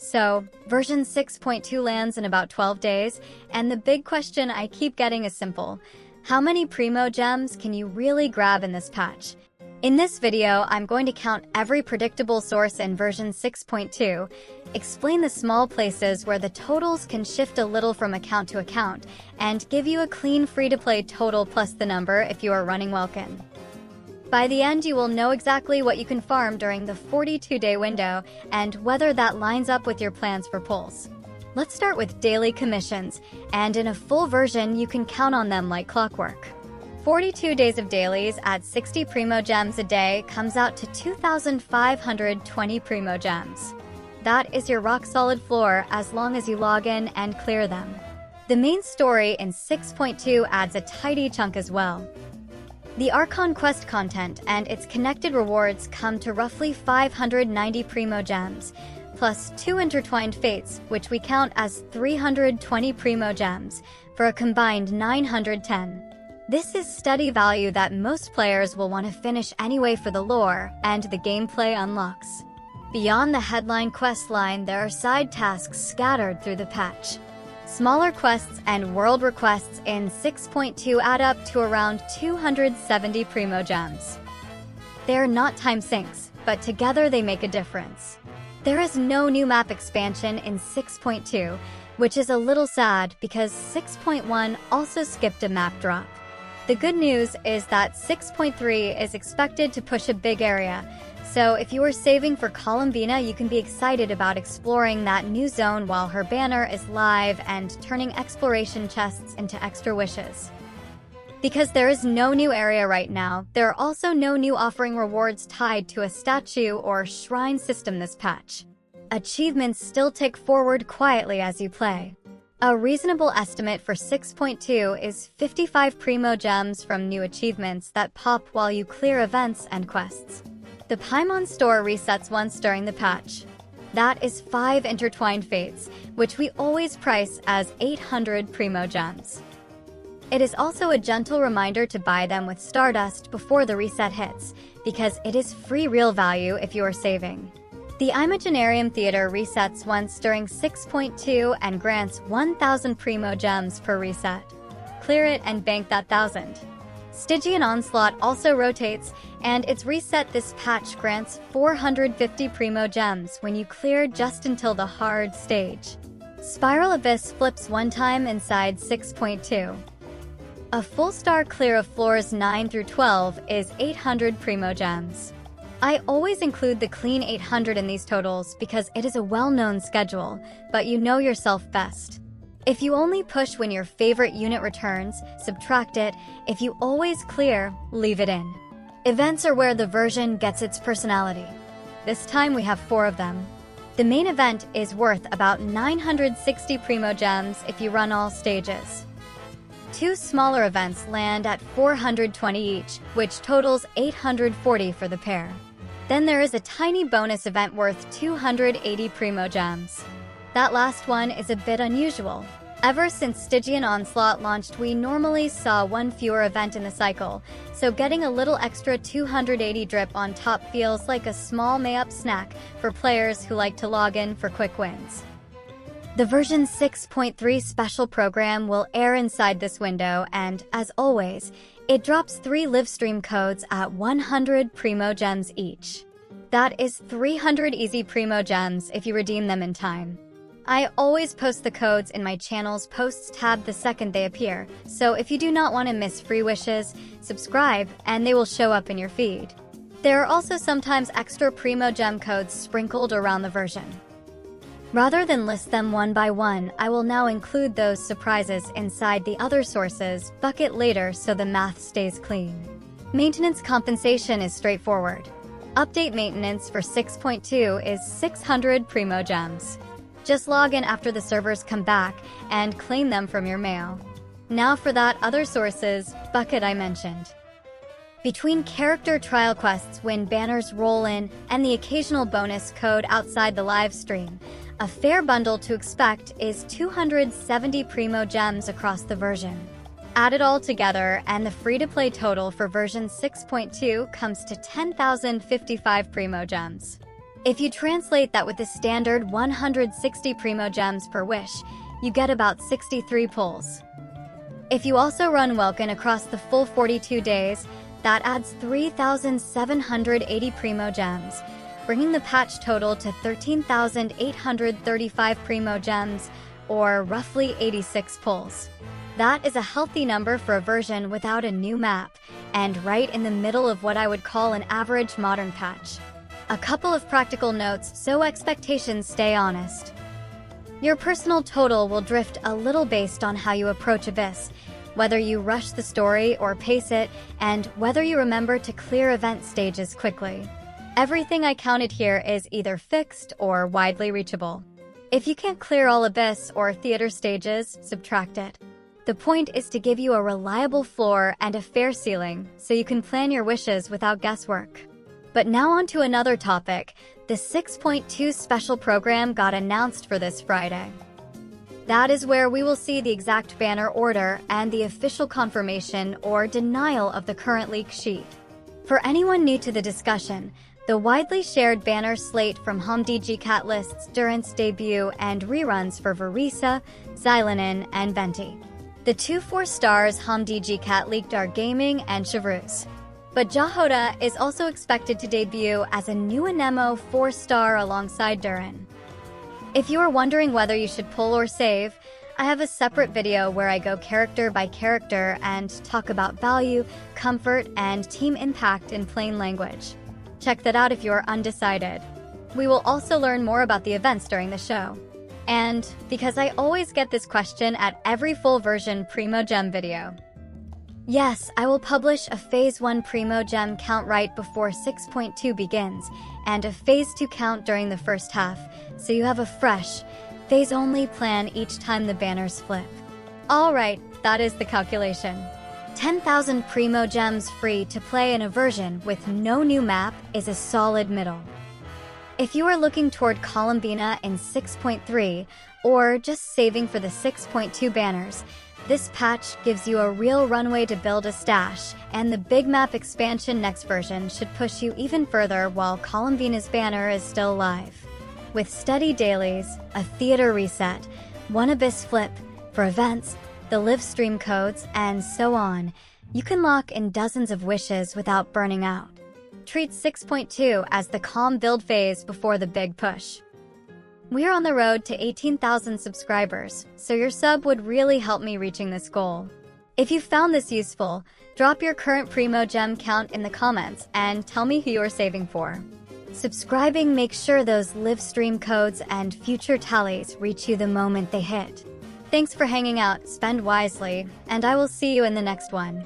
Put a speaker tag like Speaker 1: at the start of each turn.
Speaker 1: So, version 6.2 lands in about 12 days, and the big question I keep getting is simple. How many Primogems can you really grab in this patch? In this video, I'm going to count every predictable source in version 6.2, explain the small places where the totals can shift a little from account to account, and give you a clean free-to-play total plus the number if you are running Welkin. By the end, you will know exactly what you can farm during the 42-day window and whether that lines up with your plans for pulls. Let's start with daily commissions, and in a full version, you can count on them like clockwork. 42 days of dailies at 60 Primogems a day comes out to 2,520 Primogems. That is your rock-solid floor as long as you log in and clear them. The main story in 6.2 adds a tidy chunk as well. The Archon quest content and its connected rewards come to roughly 590 Primogems, plus 2 intertwined fates, which we count as 320 Primogems, for a combined 910. This is steady value that most players will want to finish anyway for the lore and the gameplay unlocks. Beyond the headline quest line, there are side tasks scattered through the patch. Smaller quests and world requests in 6.2 add up to around 270 Primogems. They are not time sinks, but together they make a difference. There is no new map expansion in 6.2, which is a little sad because 6.1 also skipped a map drop. The good news is that 6.3 is expected to push a big area, so if you are saving for Columbina, you can be excited about exploring that new zone while her banner is live and turning exploration chests into extra wishes. Because there is no new area right now, there are also no new offering rewards tied to a statue or shrine system this patch. Achievements still tick forward quietly as you play. A reasonable estimate for 6.2 is 55 Primogems from new achievements that pop while you clear events and quests. The Paimon store resets once during the patch. That is 5 intertwined fates, which we always price as 800 Primogems. It is also a gentle reminder to buy them with Stardust before the reset hits, because it is free real value if you are saving. The Imaginarium Theater resets once during 6.2 and grants 1,000 Primogems per reset. Clear it and bank that 1,000. Stygian Onslaught also rotates, and its reset this patch grants 450 Primogems when you clear just until the hard stage. Spiral Abyss flips one time inside 6.2. A full star clear of floors 9 through 12 is 800 Primogems. I always include the clean 800 in these totals because it is a well-known schedule, but you know yourself best. If you only push when your favorite unit returns, subtract it. If you always clear, leave it in. Events are where the version gets its personality. This time we have 4 of them. The main event is worth about 960 Primogems if you run all stages. 2 smaller events land at 420 each, which totals 840 for the pair. Then there is a tiny bonus event worth 280 Primogems. That last one is a bit unusual. Ever since Stygian Onslaught launched, we normally saw one fewer event in the cycle, so getting a little extra 280 drip on top feels like a small May-up snack for players who like to log in for quick wins. The version 6.3 special program will air inside this window, and, as always, it drops 3 livestream codes at 100 Primogems each. That is 300 easy Primogems if you redeem them in time. I always post the codes in my channel's posts tab the second they appear, so if you do not want to miss free wishes, subscribe and they will show up in your feed. There are also sometimes extra Primogem codes sprinkled around the version. Rather than list them one by one, I will now include those surprises inside the other sources bucket later so the math stays clean. Maintenance compensation is straightforward. Update maintenance for 6.2 is 600 Primogems. Just log in after the servers come back and claim them from your mail. Now for that other sources bucket I mentioned. Between character trial quests when banners roll in and the occasional bonus code outside the live stream, a fair bundle to expect is 270 Primogems across the version. Add it all together and the free-to-play total for version 6.2 comes to 10,055 Primogems. If you translate that with the standard 160 Primogems per wish, you get about 63 pulls. If you also run Welkin across the full 42 days, that adds 3,780 Primogems, bringing the patch total to 13,835 Primogems, or roughly 86 pulls. That is a healthy number for a version without a new map, and right in the middle of what I would call an average modern patch. A couple of practical notes so expectations stay honest. Your personal total will drift a little based on how you approach Abyss, whether you rush the story or pace it, and whether you remember to clear event stages quickly. Everything I counted here is either fixed or widely reachable. If you can't clear all Abyss or theater stages, subtract it. The point is to give you a reliable floor and a fair ceiling, so you can plan your wishes without guesswork. But now on to another topic. The 6.2 special program got announced for this Friday. That is where we will see the exact banner order and the official confirmation or denial of the current leak sheet. For anyone new to the discussion, the widely shared banner slate from HomDG Cat lists Durin's debut and reruns for Verisa, Xylonin, and Venti. The two 4-stars HomDG Cat leaked are Gaming and Chevreuse. But Jahoda is also expected to debut as a new Anemo 4-star alongside Durin. If you are wondering whether you should pull or save, I have a separate video where I go character by character and talk about value, comfort, and team impact in plain language. Check that out if you are undecided. We will also learn more about the events during the show. And because I always get this question at every full version Primogem video. Yes, I will publish a Phase 1 Primogem count right before 6.2 begins, and a Phase 2 count during the first half, so you have a fresh, phase-only plan each time the banners flip. Alright, that is the calculation. 10,000 Primogems free to play in a version with no new map is a solid middle. If you are looking toward Columbina in 6.3, or just saving for the 6.2 banners, this patch gives you a real runway to build a stash, and the big map expansion next version should push you even further while Columbina's banner is still live. With steady dailies, a theater reset, one Abyss flip, for events, the live stream codes, and so on, you can lock in dozens of wishes without burning out. Treat 6.2 as the calm build phase before the big push. We're on the road to 18,000 subscribers, so your sub would really help me reaching this goal. If you found this useful, drop your current Primogem count in the comments and tell me who you are saving for. Subscribing makes sure those live stream codes and future tallies reach you the moment they hit. Thanks for hanging out, spend wisely, and I will see you in the next one.